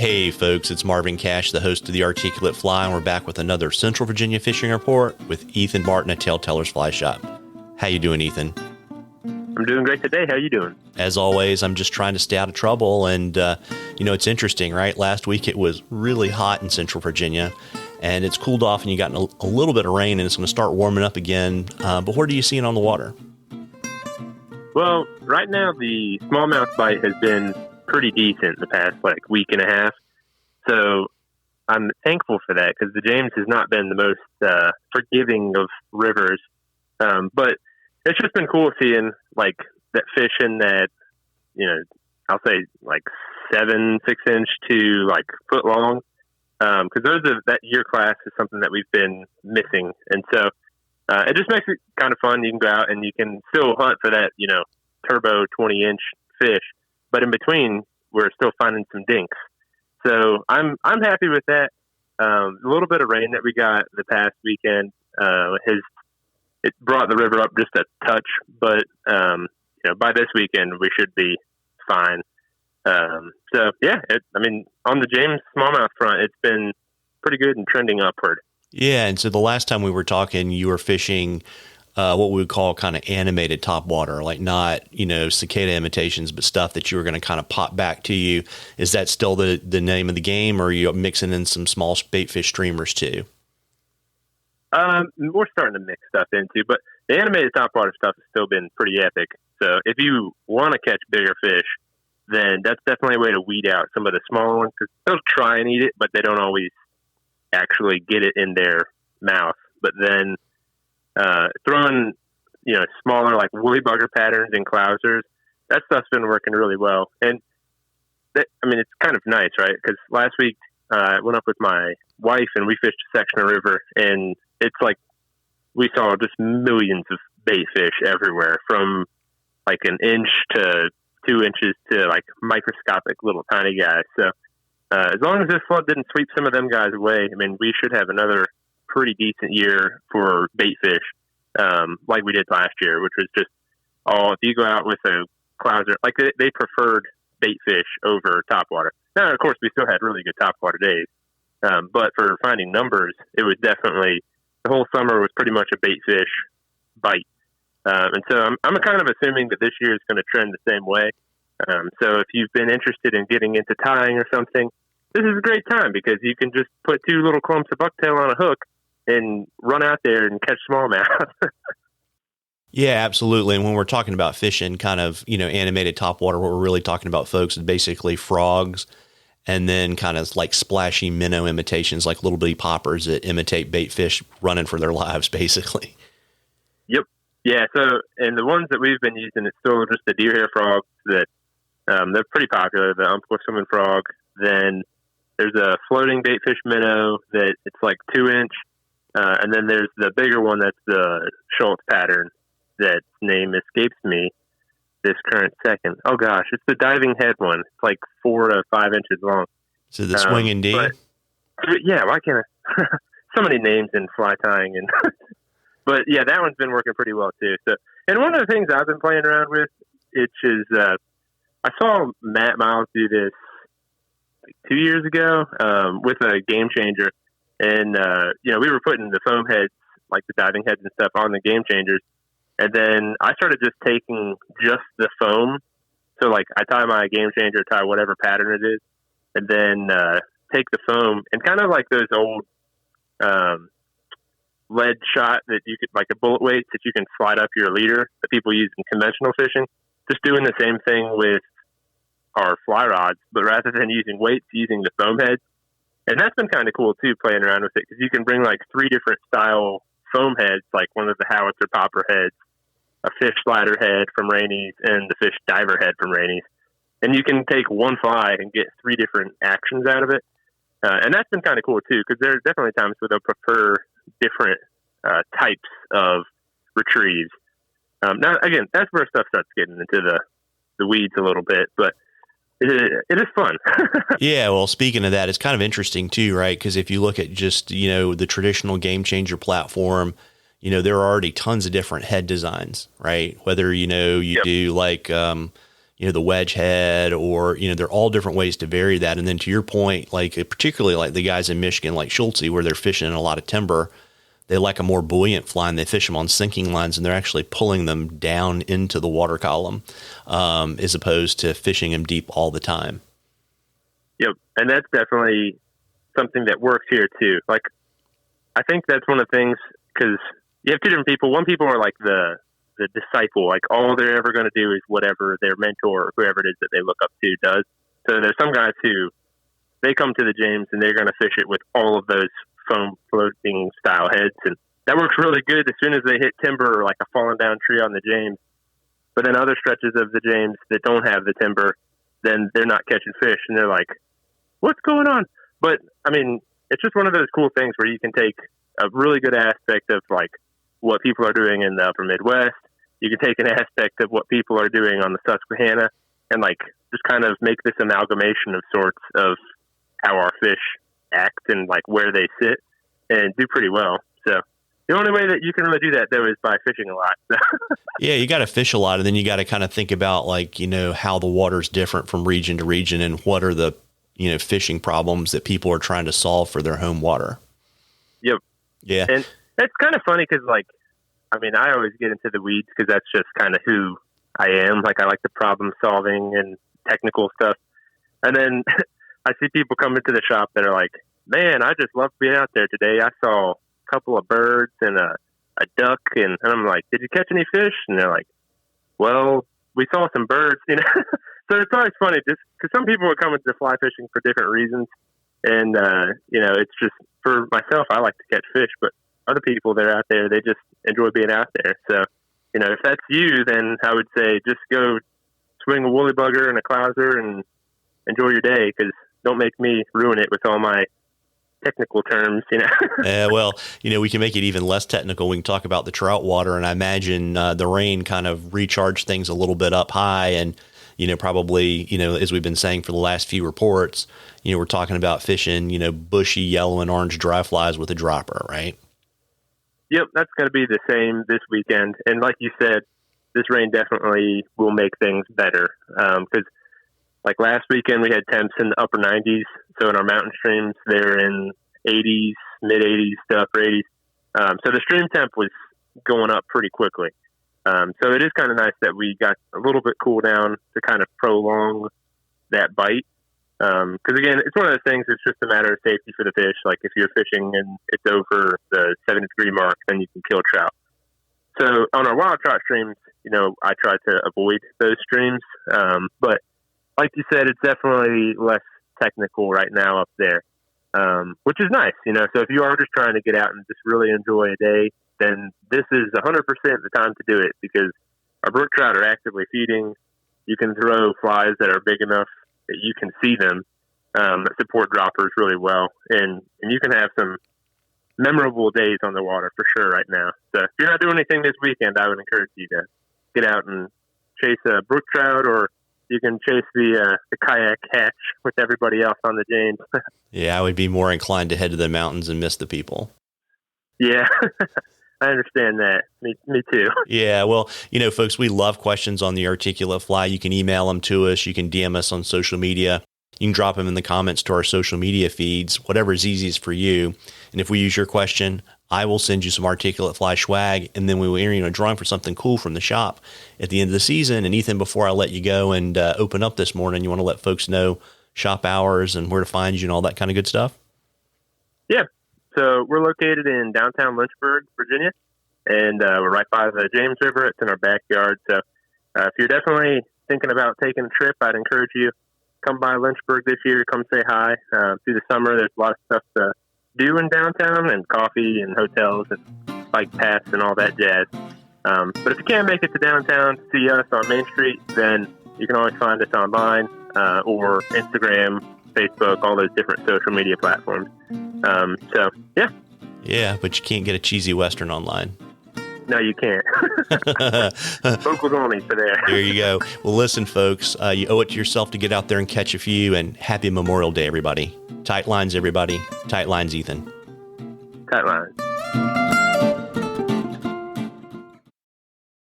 Hey folks, it's Marvin Cash, the host of the Articulate Fly, and we're back with another Central Virginia fishing report with Ethan Barton at TaleTellers Fly Shop. How you doing, Ethan? I'm doing great today. How you doing? As always, I'm just trying to stay out of trouble, and it's interesting, right? Last week it was really hot in Central Virginia, and it's cooled off, and you got a little bit of rain, and it's going to start warming up again. But what are you seeing on the water? Well, right now the smallmouth bite has been pretty decent the past week and a half. So I'm thankful for that because the James has not been the most forgiving of rivers. But it's just been cool seeing that fish in that, I'll say 7, 6-inch to foot long. Because that year class is something that we've been missing. And so it just makes it kind of fun. You can go out and you can still hunt for that, turbo 20-inch fish. But in between, we're still finding some dinks. So I'm happy with that. A little bit of rain that we got the past weekend it brought the river up just a touch. But by this weekend we should be fine. So yeah, on the James smallmouth front, it's been pretty good and trending upward. Yeah, and so the last time we were talking, you were fishing what we would call kind of animated topwater, not, cicada imitations, but stuff that you were going to kind of pop back to you. Is that still the name of the game, or are you mixing in some small bait fish streamers too? We're starting to mix stuff into, but the animated topwater stuff has still been pretty epic. So if you want to catch bigger fish, then that's definitely a way to weed out some of the smaller ones, because they'll try and eat it, but they don't always actually get it in their mouth. But then throwing, smaller woolly bugger patterns and clousers, that stuff's been working really well. And it's kind of nice, right? Because last week I went up with my wife and we fished a section of river, and it's we saw just millions of bait fish everywhere, from an inch to 2 inches to microscopic little tiny guys. So as long as this flood didn't sweep some of them guys away, we should have another pretty decent year for bait fish, like we did last year, which was just if you go out with a clouser, they preferred bait fish over topwater. Now, of course, we still had really good topwater days, but for finding numbers, it was definitely, the whole summer was pretty much a bait fish bite. And so I'm kind of assuming that this year is going to trend the same way. So if you've been interested in getting into tying or something, this is a great time, because you can just put 2 little clumps of bucktail on a hook and run out there and catch smallmouth. Yeah, absolutely. And when we're talking about fishing, kind of, animated topwater, what we're really talking about, folks, is basically frogs, and then kind of splashy minnow imitations, little bitty poppers that imitate bait fish running for their lives, basically. Yep. Yeah. So, and the ones that we've been using, it's still just the deer hair frogs that they're pretty popular. The umpqua swimming frog. Then there's a floating bait fish minnow that it's 2-inch. And then there's the bigger one that's the Schultz pattern that name escapes me this current second. Oh gosh, it's the diving head one. It's 4 to 5 inches long. So the swinging D? Yeah, why can't I? So many names in fly tying. But yeah, that one's been working pretty well too. So, and one of the things I've been playing around with, which is, I saw Matt Miles do this 2 years ago with a game changer. And, we were putting the foam heads, the diving heads and stuff, on the game changers. And then I started just taking just the foam. So, I tie my game changer, tie whatever pattern it is, and then take the foam and kind of those old lead shot that you could, a bullet weight that you can slide up your leader that people use in conventional fishing. Just doing the same thing with our fly rods, but rather than using weights, using the foam heads. And that's been kind of cool too, playing around with it, because you can bring 3 different style foam heads, one of the howitzer popper heads, a fish slider head from Rainey's, and the fish diver head from Rainey's. And you can take one fly and get 3 different actions out of it. And that's been kind of cool too, because there are definitely times where they'll prefer different types of retrieves. Now, again, that's where stuff starts getting into the weeds a little bit, but it is fun. Yeah, well, speaking of that, it's kind of interesting too, right? Because if you look at just, the traditional Game Changer platform, there are already tons of different head designs, right? Whether, you do the wedge head, or, there are all different ways to vary that. And then to your point, like particularly like the guys in Michigan, like Schulte, where they're fishing in a lot of timber, they like a more buoyant fly, and they fish them on sinking lines, and they're actually pulling them down into the water column, as opposed to fishing them deep all the time. Yep. And that's definitely something that works here too. Like, I think that's one of the things, because you have two different people. One people are like the disciple, like all they're ever going to do is whatever their mentor or whoever it is that they look up to does. So there's some guys who, they come to the James and they're going to fish it with all of those foam floating style heads, and that works really good as soon as they hit timber or like a fallen down tree on the James. But then other stretches of the James that don't have the timber, then they're not catching fish, and they're like, what's going on? But I mean, it's just one of those cool things where you can take a really good aspect of like what people are doing in the upper Midwest. You can take an aspect of what people are doing on the Susquehanna, and like just kind of make this amalgamation of sorts of how our fish act and like where they sit, and do pretty well. So the only way that you can really do that though is by fishing a lot. Yeah, you got to fish a lot, and then you got to kind of think about like, how the water's different from region to region, and what are the, fishing problems that people are trying to solve for their home water. Yep. Yeah. And that's kind of funny because like, I mean, I always get into the weeds because that's just kind of who I am. Like, I like the problem solving and technical stuff. And then I see people come into the shop that are like, man, I just love being out there today. I saw a couple of birds and a duck. And I'm like, did you catch any fish? And they're like, well, we saw some birds, So it's always funny just because some people are coming to fly fishing for different reasons. And, it's just, for myself, I like to catch fish, but other people that are out there, they just enjoy being out there. So, if that's you, then I would say just go swing a woolly bugger and a clouser and enjoy your day, because don't make me ruin it with all my technical terms, Well, we can make it even less technical. We can talk about the trout water, and I imagine the rain kind of recharged things a little bit up high, and probably, as we've been saying for the last few reports, we're talking about fishing, bushy yellow and orange dry flies with a dropper, right? Yep, that's going to be the same this weekend. And like you said, this rain definitely will make things better. Because like last weekend, we had temps in the upper 90s. So in our mountain streams, they're in 80s, mid 80s to upper 80s. So the stream temp was going up pretty quickly. So it is kind of nice that we got a little bit cool down to kind of prolong that bite. Because again, it's one of those things, it's just a matter of safety for the fish. Like if you're fishing and it's over the 7-degree mark, then you can kill trout. So on our wild trout streams, I try to avoid those streams. But like you said, it's definitely less technical right now up there, which is nice. So if you are just trying to get out and just really enjoy a day, then this is 100% the time to do it, because our brook trout are actively feeding. You can throw flies that are big enough that you can see them, that support droppers really well. And you can have some memorable days on the water for sure right now. So if you're not doing anything this weekend, I would encourage you to get out and chase a brook trout, or you can chase the kayak hatch with everybody else on the James. Yeah, I would be more inclined to head to the mountains and miss the people. Yeah. I understand that. Me too. Yeah. Well, folks, we love questions on the articulate fly. You can email them to us. You can DM us on social media. You can drop them in the comments to our social media feeds, whatever is easiest for you. And if we use your question, I will send you some articulate fly swag, and then we will enter a drawing for something cool from the shop at the end of the season. And Ethan, before I let you go and open up this morning, you want to let folks know shop hours and where to find you and all that kind of good stuff? Yeah. So we're located in downtown Lynchburg, Virginia, and we're right by the James River. It's in our backyard. So if you're definitely thinking about taking a trip, I'd encourage you, come by Lynchburg this year, come say hi. Through the summer, there's a lot of stuff to do in downtown, and coffee and hotels and bike paths and all that jazz. But if you can't make it to downtown to see us on Main Street, then you can always find us online or Instagram, Facebook, all those different social media platforms. So, yeah. Yeah, but you can't get a cheesy Western online. No, you can't. Locals only for there. There you go. Well, listen, folks, you owe it to yourself to get out there and catch a few, and happy Memorial Day, everybody. Tight lines, everybody. Tight lines, Ethan. Tight lines.